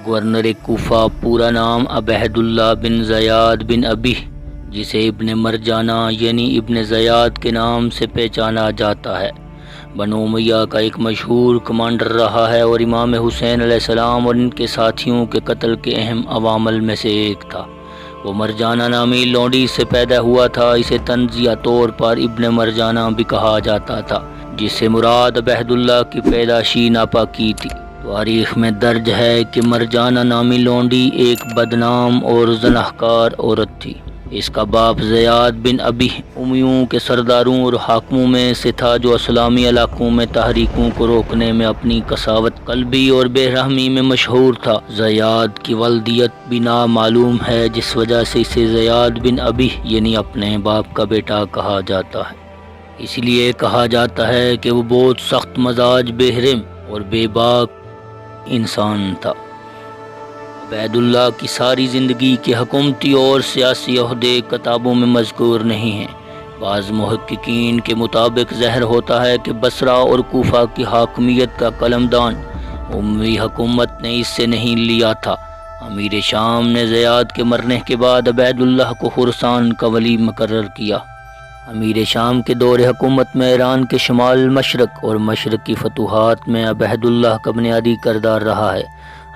Governor Kufa پورا نام عبید اللہ بن زیاد بن ابی، جسے ابن مرجانہ یعنی ابن زیاد کے نام سے پہچانا جاتا ہے، بنو امیہ کا ایک مشہور کمانڈر رہا ہے اور امام حسین علیہ السلام اور ان کے ساتھیوں کے قتل کے اہم عوامل میں سے ایک تھا۔ وہ مرجانہ نامی لونڈی سے پیدا ہوا تھا۔ اسے طنزیہ طور پر ابن مرجانہ بھی کہا جاتا تھا، جس سے مراد عبید اللہ کی پیدائشی ناپاکی تھی۔ تاریخ میں درج ہے کہ مرجانہ نامی لونڈی ایک بدنام اور زناکار عورت تھی۔ اس کا باپ زیاد بن ابی امیوں کے سرداروں اور حاکموں میں سے تھا، جو اسلامی علاقوں میں تحریکوں کو روکنے میں اپنی قساوت قلبی اور بے رحمی میں مشہور تھا۔ زیاد کی والدیت بھی نامعلوم ہے، جس وجہ سے اسے زیاد بن ابی یعنی اپنے باپ کا بیٹا کہا جاتا ہے۔ اس لیے کہا جاتا ہے کہ وہ بہت سخت مزاج، بے رحم اور بے باک انسان تھا۔ عبید اللہ کی ساری زندگی کے حکومتی اور سیاسی عہدے کتابوں میں مذکور نہیں ہیں۔ بعض محققین کے مطابق ظاہر ہوتا ہے کہ بصرہ اور کوفہ کی حاکمیت کا قلمدان اموی حکومت نے اس سے نہیں لیا تھا۔ امیر شام نے زیاد کے مرنے کے بعد عبید اللہ کو خراسان کا ولی مقرر کیا۔ امیر شام کے دور حکومت میں ایران کے شمال مشرق اور مشرق کی فتوحات میں عبید اللہ کا بنیادی کردار رہا ہے۔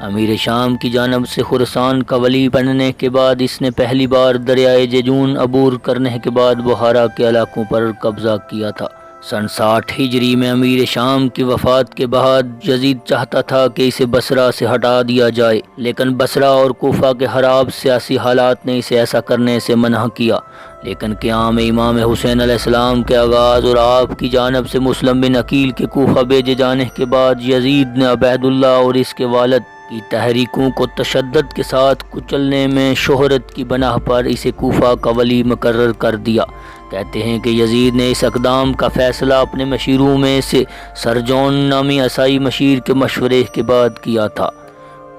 امیر شام کی جانب سے خراسان کا ولی بننے کے بعد اس نے پہلی بار دریائے جیجون عبور کرنے کے بعد بخارا کے علاقوں پر قبضہ کیا تھا۔ سن 60 ہجری میں امیر شام کی وفات کے بعد یزید چاہتا تھا کہ اسے بصرہ سے ہٹا دیا جائے، لیکن بصرہ اور کوفہ کے خراب سیاسی حالات نے اسے ایسا کرنے سے منع کیا۔ لیکن قیام امام حسین علیہ السلام کے آغاز اور آپ کی جانب سے مسلم بن عقیل کے کوفہ بھیجے جانے کے بعد یزید نے عبید اللہ اور اس کے والد کی تحریکوں کو تشدد کے ساتھ کچلنے میں شہرت کی بنا پر اسے کوفہ کا ولی مقرر کر دیا۔ کہتے ہیں کہ یزید نے اس اقدام کا فیصلہ اپنے مشیروں میں سے سر جون نامی عیسائی مشیر کے مشورے کے بعد کیا تھا۔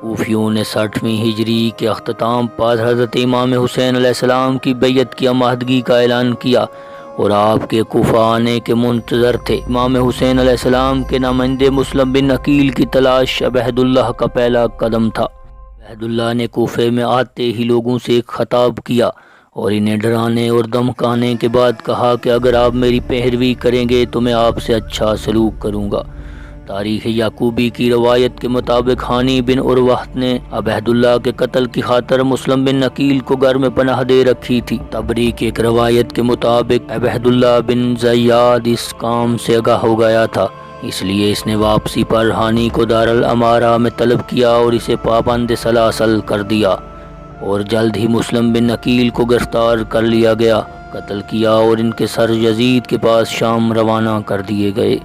کوفیوں نے 60ویں ہجری کے اختتام پر حضرت امام حسین علیہ السلام کی بیعت کی آمادگی کا اعلان کیا اور آپ کے کوفہ آنے کے منتظر تھے۔ امام حسین علیہ السلام کے نمائندے مسلم بن عقیل کی تلاش عبید اللہ کا پہلا قدم تھا۔ عبید اللہ نے کوفے میں آتے ہی لوگوں سے ایک خطاب کیا اور انہیں ڈرانے اور دمکانے کے بعد کہا کہ اگر آپ میری پیروی کریں گے تو میں آپ سے اچھا سلوک کروں گا۔ تاریخ یعقوبی کی روایت کے مطابق ہانی بن عروہ نے عبید اللہ کے قتل کی خاطر مسلم بن عقیل کو گھر میں پناہ دے رکھی تھی۔ تبری کی ایک روایت کے مطابق عبید اللہ بن زیاد اس کام سے آگاہ ہو گیا تھا، اس لیے اس نے واپسی پر ہانی کو دارالامارہ میں طلب کیا اور اسے پابند سلاسل کر دیا، اور جلد ہی مسلم بن عقیل کو گرفتار کر لیا گیا، قتل کیا اور ان کے سر یزید کے پاس شام روانہ کر دیے گئے۔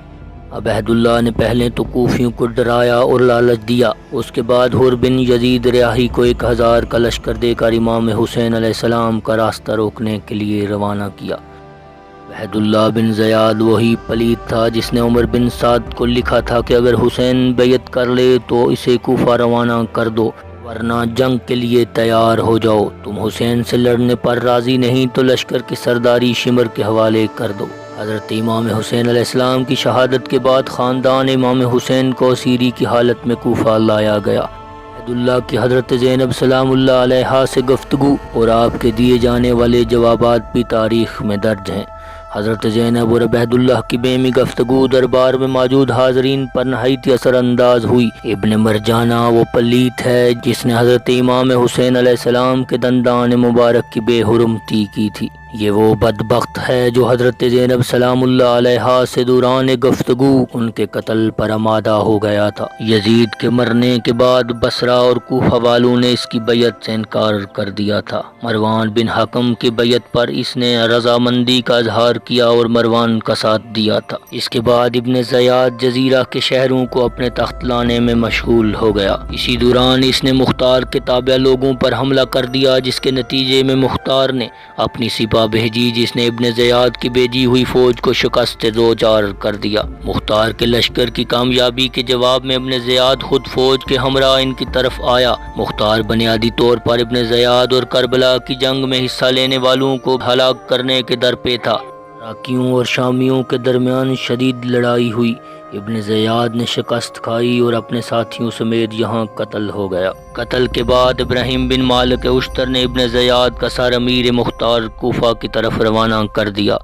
عبید اللہ نے پہلے تو کوفیوں کو ڈرایا اور لالچ دیا، اس کے بعد حر بن یزید ریاحی کو 1000 کا لشکر دے کر امام حسین علیہ السلام کا راستہ روکنے کے لیے روانہ کیا۔ عبید اللہ بن زیاد وہی پلیت تھا جس نے عمر بن سعد کو لکھا تھا کہ اگر حسین بیعت کر لے تو اسے کوفہ روانہ کر دو، ورنہ جنگ کے لیے تیار ہو جاؤ۔ تم حسین سے لڑنے پر راضی نہیں تو لشکر کی سرداری شمر کے حوالے کر دو۔ حضرت امام حسین علیہ السلام کی شہادت کے بعد خاندان امام حسین کو اسیری کی حالت میں کوفہ لایا گیا۔ عبید اللہ کی حضرت زینب سلام اللہ علیہا سے گفتگو اور آپ کے دیے جانے والے جوابات بھی تاریخ میں درج ہیں۔ حضرت زینب اور عبید اللہ کی بیمی گفتگو دربار میں موجود حاضرین پر نہایت اثر انداز ہوئی۔ ابن مرجانہ وہ پلیت ہے جس نے حضرت امام حسین علیہ السلام کے دندان مبارک کی بے حرمتی کی تھی۔ یہ وہ بدبخت ہے جو حضرت زینب سلام اللہ علیہا سے دوران گفتگو ان کے قتل پر آمادہ ہو گیا تھا۔ یزید کے مرنے کے بعد بصرہ اور کوفہ والوں نے اس کی بیعت سے انکار کر دیا تھا۔ مروان بن حکم کی بیعت پر اس نے رضامندی کا اظہار کیا اور مروان کا ساتھ دیا تھا۔ اس کے بعد ابن زیاد جزیرہ کے شہروں کو اپنے تخت لانے میں مشغول ہو گیا۔ اسی دوران اس نے مختار کے تابع لوگوں پر حملہ کر دیا، جس کے نتیجے میں مختار نے اپنی سپاہ بھیجی جس نے ابن زیاد کی بھیجی ہوئی فوج کو شکست دو چار کر دیا۔ مختار کے لشکر کی کامیابی کے جواب میں ابن زیاد خود فوج کے ہمراہ ان کی طرف آیا۔ مختار بنیادی طور پر ابن زیاد اور کربلا کی جنگ میں حصہ لینے والوں کو ہلاک کرنے کے در پہ تھا۔ عراقیوں اور شامیوں کے درمیان شدید لڑائی ہوئی۔ ابن زیاد نے شکست کھائی اور اپنے ساتھیوں سمیت یہاں قتل ہو گیا۔ قتل کے بعد ابراہیم بن مالک اشتر نے ابن زیاد کا سر امیر مختار کوفہ کی طرف روانہ کر دیا۔